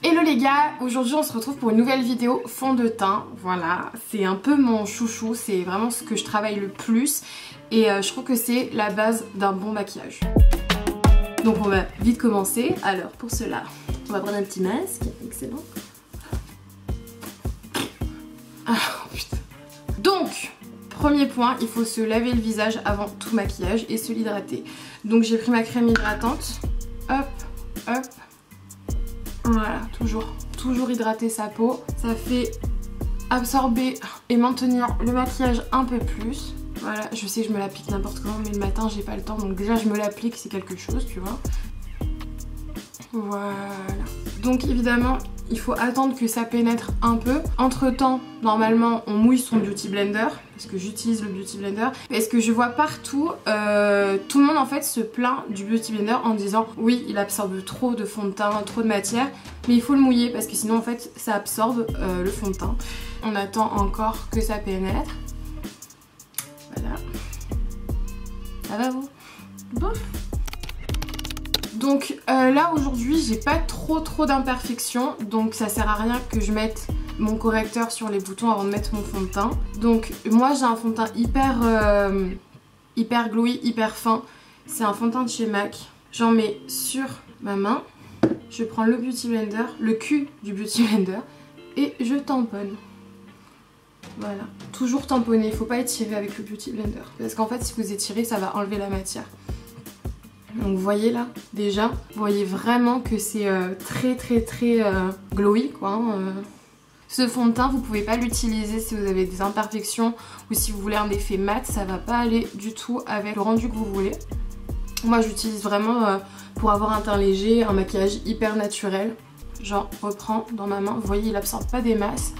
Hello les gars, aujourd'hui on se retrouve pour une nouvelle vidéo fond de teint. Voilà, c'est un peu mon chouchou, c'est vraiment ce que je travaille le plus et je trouve que c'est la base d'un bon maquillage. Donc on va vite commencer. Alors pour cela, on va prendre un petit masque, excellent. Ah putain. Donc, premier point, il faut se laver le visage avant tout maquillage et se l'hydrater. Donc j'ai pris ma crème hydratante, hop, hop. Voilà, toujours hydrater sa peau. Ça fait absorber et maintenir le maquillage un peu plus. Voilà, je sais que je me l'applique n'importe comment, mais le matin j'ai pas le temps, donc déjà je me l'applique, c'est quelque chose, tu vois. Voilà. Donc évidemment, il faut attendre que ça pénètre un peu. Entre temps, normalement, on mouille son Beauty Blender, parce que j'utilise le Beauty Blender. Parce que je vois partout, tout le monde en fait se plaint du Beauty Blender en disant oui, il absorbe trop de fond de teint, trop de matière, mais il faut le mouiller parce que sinon en fait ça absorbe le fond de teint. On attend encore que ça pénètre. Voilà. Ça va vous? Bon. Donc là aujourd'hui j'ai pas trop d'imperfections, donc ça sert à rien que je mette mon correcteur sur les boutons avant de mettre mon fond de teint. Donc moi j'ai un fond de teint hyper glowy, hyper fin. C'est un fond de teint de chez MAC. J'en mets sur ma main, je prends le Beauty Blender, le cul du Beauty Blender et je tamponne. Voilà, toujours tamponner, il faut pas étirer avec le Beauty Blender parce qu'en fait si vous étirez ça va enlever la matière. Donc vous voyez là, déjà, vous voyez vraiment que c'est très glowy quoi. Ce fond de teint, vous pouvez pas l'utiliser si vous avez des imperfections ou si vous voulez un effet mat, ça va pas aller du tout avec le rendu que vous voulez. Moi j'utilise vraiment pour avoir un teint léger, un maquillage hyper naturel. J'en reprends dans ma main, vous voyez il absorbe pas des masses.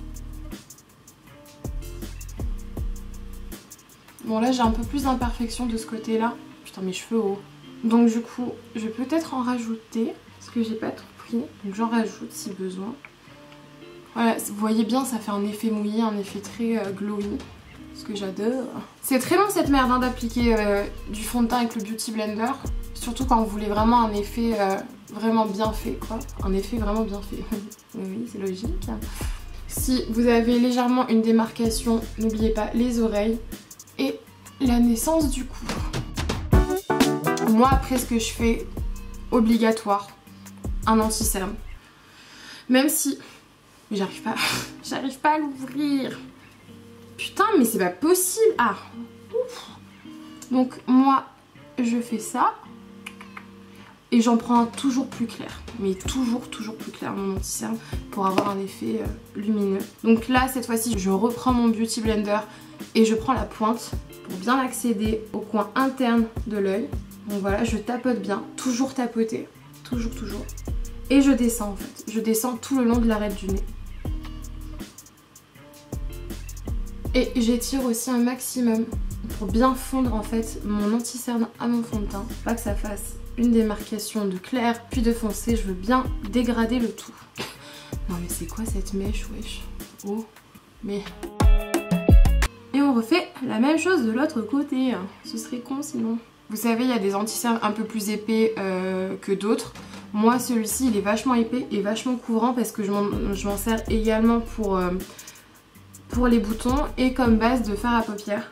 Bon là j'ai un peu plus d'imperfections de ce côté là. Putain mes cheveux hauts. Donc du coup, je vais peut-être en rajouter, parce que j'ai pas tout pris, donc j'en rajoute si besoin. Voilà, vous voyez bien, ça fait un effet mouillé, un effet très glowy, ce que j'adore. C'est très long cette merde hein, d'appliquer du fond de teint avec le Beauty Blender, surtout quand vous voulez vraiment un effet vraiment bien fait, quoi. Un effet vraiment bien fait. Oui, c'est logique. Si vous avez légèrement une démarcation, n'oubliez pas les oreilles et la naissance du cou. Moi après ce que je fais, obligatoire, un anti-cerne. Même si... Mais j'arrive pas à l'ouvrir. Putain mais c'est pas possible. Ah ouf. Donc moi je fais ça. Et j'en prends un toujours plus clair. Mais toujours plus clair mon anti-cerne pour avoir un effet lumineux. Donc là cette fois-ci je reprends mon Beauty Blender et je prends la pointe pour bien accéder au coin interne de l'œil. Donc voilà, je tapote bien, toujours tapoter, toujours. Et je descends en fait, je descends tout le long de l'arête du nez. Et j'étire aussi un maximum pour bien fondre en fait mon anti-cerne à mon fond de teint. Pas que ça fasse une démarcation de clair puis de foncé, je veux bien dégrader le tout. Non mais c'est quoi cette mèche, wesh? Oh, mais... Et on refait la même chose de l'autre côté, ce serait con sinon. Vous savez, il y a des anti-cernes un peu plus épais que d'autres. Moi, celui-ci, il est vachement épais et vachement couvrant parce que je m'en sers également pour les boutons et comme base de fard à paupières.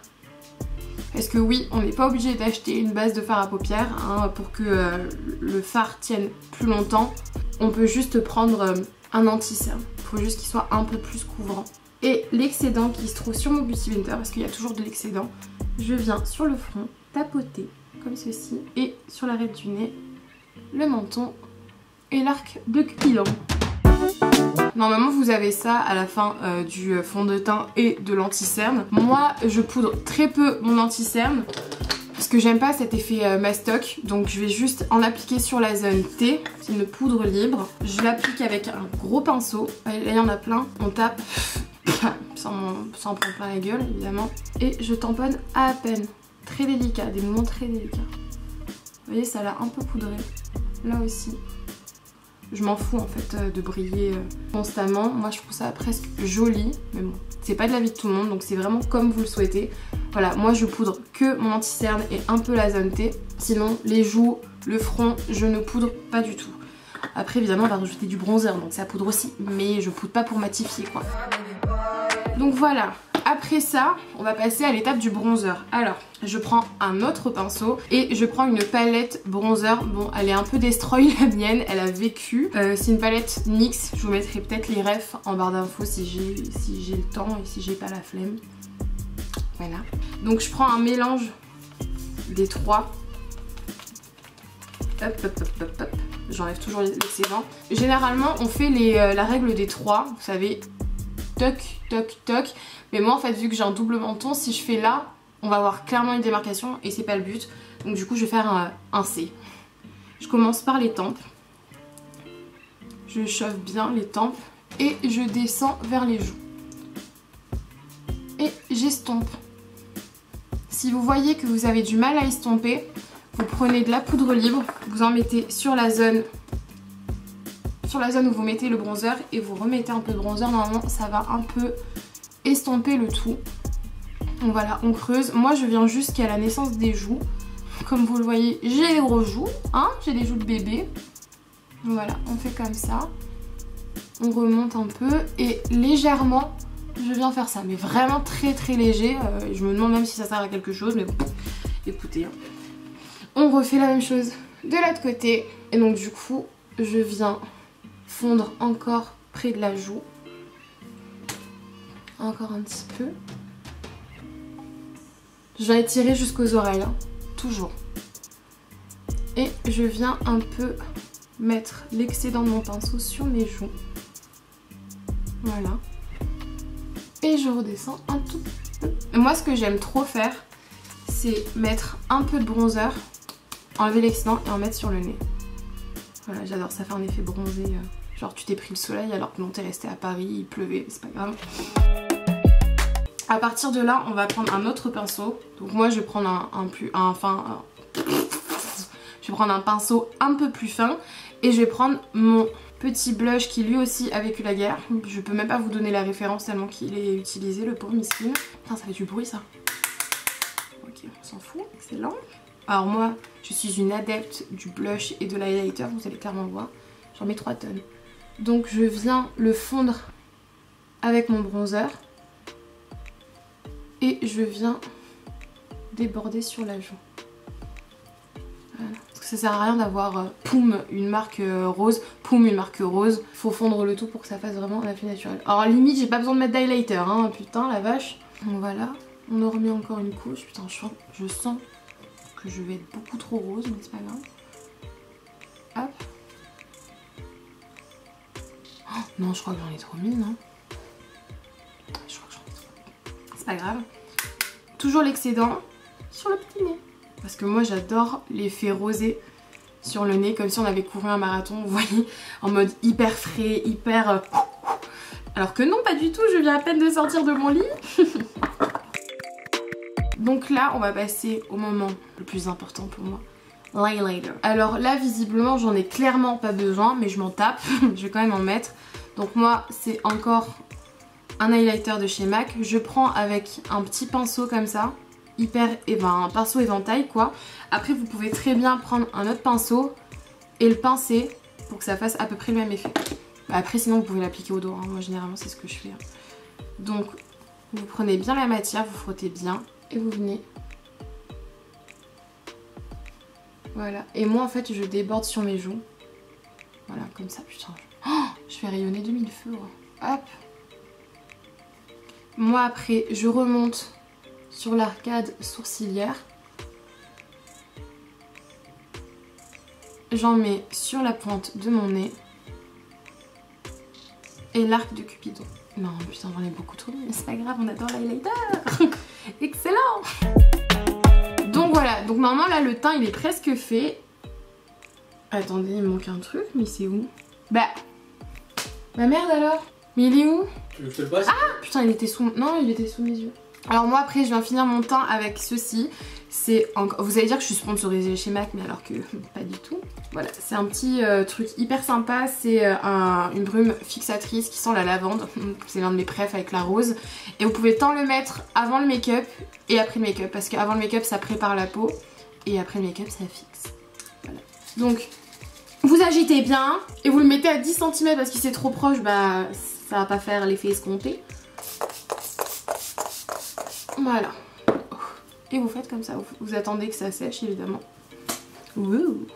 Parce que oui, on n'est pas obligé d'acheter une base de fard à paupières hein, pour que le fard tienne plus longtemps. On peut juste prendre un anti-cerne. Il faut juste qu'il soit un peu plus couvrant. Et l'excédent qui se trouve sur mon Beauty Blender, parce qu'il y a toujours de l'excédent, je viens sur le front tapoter comme ceci et sur l'arête du nez, le menton et l'arc de Cupidon. Normalement vous avez ça à la fin du fond de teint et de l'anti-cerne. Moi je poudre très peu mon anti-cerne parce que j'aime pas cet effet mastoc, donc je vais juste en appliquer sur la zone T, c'est une poudre libre. Je l'applique avec un gros pinceau, là il y en a plein, on tape sans prendre plein la gueule évidemment, et je tamponne à peine. Très délicat, des mouvements très délicats. Vous voyez, ça l'a un peu poudré. Là aussi. Je m'en fous en fait de briller constamment. Moi je trouve ça presque joli. Mais bon, c'est pas de l'avis de tout le monde, donc c'est vraiment comme vous le souhaitez. Voilà, moi je poudre que mon anti-cerne et un peu la zone T. Sinon les joues, le front, je ne poudre pas du tout. Après évidemment on va rajouter du bronzer, donc ça poudre aussi. Mais je poudre pas pour matifier quoi. Donc voilà. Après ça, on va passer à l'étape du bronzer. Alors, je prends un autre pinceau et je prends une palette bronzer. Bon, elle est un peu destroy la mienne, elle a vécu. C'est une palette NYX, je vous mettrai peut-être les refs en barre d'infos si j'ai le temps et si j'ai pas la flemme. Voilà. Donc je prends un mélange des trois. Hop, hop, hop, hop, hop. J'enlève toujours l'excédent. Généralement, on fait la règle des 3, vous savez, toc, toc, toc. Mais moi en fait vu que j'ai un double menton, si je fais là, on va avoir clairement une démarcation et c'est pas le but. Donc du coup je vais faire un C. Je commence par les tempes. Je chauffe bien les tempes et je descends vers les joues. Et j'estompe. Si vous voyez que vous avez du mal à estomper, vous prenez de la poudre libre, vous en mettez sur la zone où vous mettez le bronzer et vous remettez un peu de bronzer. Normalement ça va un peu estomper le tout. Donc voilà, on creuse. Moi je viens jusqu'à la naissance des joues. Comme vous le voyez, j'ai des grosses joues, hein, j'ai des joues de bébé. Voilà, on fait comme ça. On remonte un peu et légèrement je viens faire ça, mais vraiment très très léger. Je me demande même si ça sert à quelque chose, mais bon, écoutez. Hein. On refait la même chose de l'autre côté. Et donc du coup, je viens fondre encore près de la joue. Encore un petit peu. Je viens étirer jusqu'aux oreilles, hein, toujours. Et je viens un peu mettre l'excédent de mon pinceau sur mes joues. Voilà. Et je redescends un tout peu. Moi ce que j'aime trop faire, c'est mettre un peu de bronzer, enlever l'excédent et en mettre sur le nez. Voilà, j'adore, ça fait un effet bronzé. Genre tu t'es pris le soleil alors que non, t'es resté à Paris, il pleuvait, c'est pas grave. À partir de là, on va prendre un autre pinceau. Donc moi, je vais prendre je vais prendre un pinceau un peu plus fin et je vais prendre mon petit blush qui lui aussi a vécu la guerre. Je peux même pas vous donner la référence tellement qu'il est utilisé, le pauvre miskin. Putain, ça fait du bruit ça. Ok, on s'en fout, excellent. Alors moi, je suis une adepte du blush et de l'highlighter, vous allez clairement le voir. J'en mets 3 tonnes. Donc je viens le fondre avec mon bronzer. Et je viens déborder sur la joue. Voilà. Parce que ça sert à rien d'avoir Poum une marque rose, Poum une marque rose. Faut fondre le tout pour que ça fasse vraiment un effet naturel. Alors limite j'ai pas besoin de mettre d'highlighter, hein, putain la vache. Donc voilà, on en remet encore une couche. Putain je sens que je vais être beaucoup trop rose, mais c'est pas grave. Hop. Oh, non je crois que j'en ai trop mis, non? Pas grave. Toujours l'excédent sur le petit nez. Parce que moi j'adore l'effet rosé sur le nez, comme si on avait couru un marathon, vous voyez, en mode hyper frais, hyper... Alors que non, pas du tout, je viens à peine de sortir de mon lit. Donc là, on va passer au moment le plus important pour moi, l'highlighter. Alors là, visiblement, j'en ai clairement pas besoin, mais je m'en tape, je vais quand même en mettre. Donc moi, c'est encore... un highlighter de chez MAC, je prends avec un petit pinceau comme ça, un pinceau éventail quoi. Après vous pouvez très bien prendre un autre pinceau et le pincer pour que ça fasse à peu près le même effet. Après sinon vous pouvez l'appliquer au dos, hein. Moi généralement c'est ce que je fais. Hein. Donc vous prenez bien la matière, vous frottez bien et vous venez. Voilà, et moi en fait je déborde sur mes joues. Voilà, comme ça, putain. Je fais rayonner de mille feux. Ouais. Hop. Moi après je remonte sur l'arcade sourcilière. J'en mets sur la pointe de mon nez. Et l'arc de Cupidon. Non putain j'en ai beaucoup trop mis, mais c'est pas grave, on adore l'highlighter. Excellent. Donc voilà, donc normalement là le teint il est presque fait. Attendez, il me manque un truc, mais c'est où? Bah merde alors. Mais il est où? Tu veux que je te le passe? Ah putain il était sous... Non il était sous mes yeux. Alors moi après je viens finir mon teint avec ceci. Vous allez dire que je suis sponsorisée chez MAC, mais alors que pas du tout. Voilà, c'est un petit truc hyper sympa. C'est une brume fixatrice qui sent la lavande. C'est l'un de mes préfs avec la rose. Et vous pouvez tant le mettre avant le make-up et après le make-up. Parce qu'avant le make-up, ça prépare la peau. Et après le make-up, ça fixe. Voilà. Donc, vous agitez bien. Et vous le mettez à 10 cm parce que c'est trop proche, bah ça va pas faire l'effet escompté. Voilà. Et vous faites comme ça, vous attendez que ça sèche évidemment. Wouh.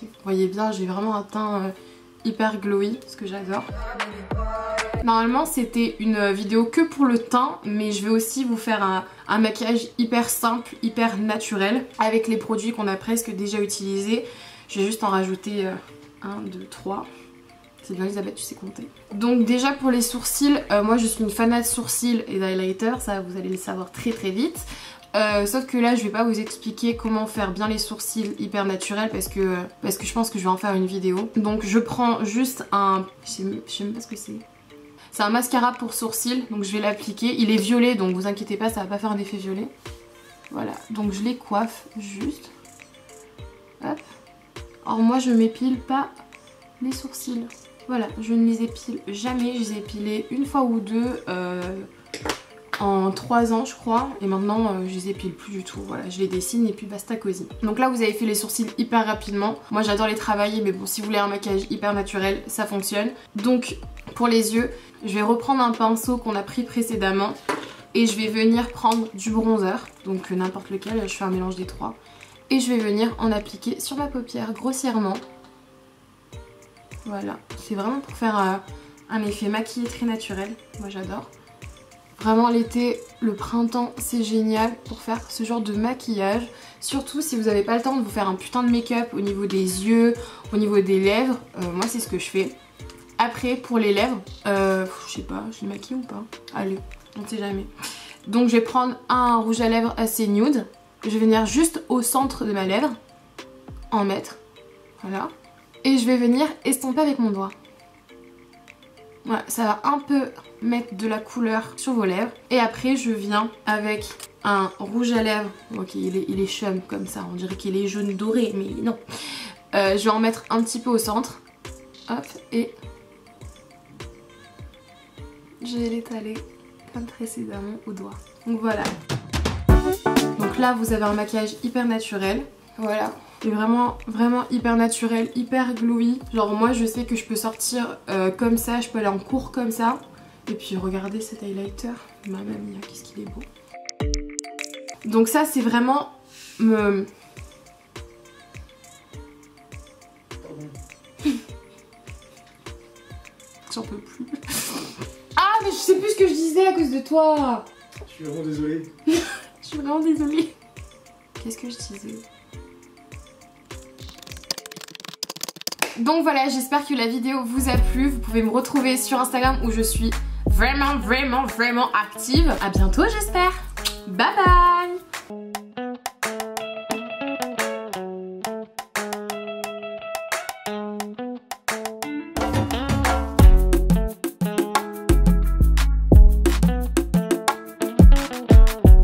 Vous voyez bien, j'ai vraiment un teint hyper glowy, ce que j'adore. Normalement c'était une vidéo que pour le teint, mais je vais aussi vous faire un maquillage hyper simple, hyper naturel, avec les produits qu'on a presque déjà utilisés. Je vais juste en rajouter 1, 2, 3. C'est bien Elisabeth, tu sais compter. Donc déjà pour les sourcils, moi je suis une fanat de sourcils et d'highlighter, ça vous allez le savoir très très vite. Sauf que là je vais pas vous expliquer comment faire bien les sourcils hyper naturels parce que je pense que je vais en faire une vidéo. Donc je prends juste un... je sais même pas ce que c'est. C'est un mascara pour sourcils, donc je vais l'appliquer. Il est violet donc vous inquiétez pas, ça va pas faire un effet violet. Voilà, donc je les coiffe juste. Hop. Alors moi je m'épile pas les sourcils. Voilà, je ne les épile jamais, je les ai épilés une fois ou deux en 3 ans je crois, et maintenant je les épile plus du tout. Voilà, je les dessine et puis basta cosy. Donc là vous avez fait les sourcils hyper rapidement. Moi j'adore les travailler, mais bon, si vous voulez un maquillage hyper naturel, ça fonctionne. Donc pour les yeux, je vais reprendre un pinceau qu'on a pris précédemment et je vais venir prendre du bronzer, donc n'importe lequel, je fais un mélange des trois. Et je vais venir en appliquer sur ma paupière grossièrement. Voilà, c'est vraiment pour faire un effet maquillé très naturel, moi j'adore. Vraiment l'été, le printemps, c'est génial pour faire ce genre de maquillage. Surtout si vous n'avez pas le temps de vous faire un putain de make-up au niveau des yeux, au niveau des lèvres. Moi c'est ce que je fais. Après pour les lèvres, je sais pas, je les maquille ou pas? Allez, on ne sait jamais. Donc je vais prendre un rouge à lèvres assez nude. Je vais venir juste au centre de ma lèvre, en mettre, voilà. Et je vais venir estomper avec mon doigt. Voilà, ça va un peu mettre de la couleur sur vos lèvres. Et après je viens avec un rouge à lèvres. Ok, il est chum comme ça, on dirait qu'il est jaune doré, mais non. Je vais en mettre un petit peu au centre. Hop, et je vais l'étaler comme précédemment au doigt. Donc voilà. Donc là vous avez un maquillage hyper naturel. Voilà. C'est vraiment hyper naturel, hyper glowy. Genre moi je sais que je peux sortir comme ça, je peux aller en cours comme ça. Et puis regardez cet highlighter, mamma mia, qu'est-ce qu'il est beau. Donc ça c'est vraiment me... J'en peux plus. Ah mais je sais plus ce que je disais à cause de toi. Je suis vraiment désolée. Je suis vraiment désolée. Qu'est-ce que je disais? Donc voilà, j'espère que la vidéo vous a plu. Vous pouvez me retrouver sur Instagram où je suis vraiment active. À bientôt j'espère. Bye bye.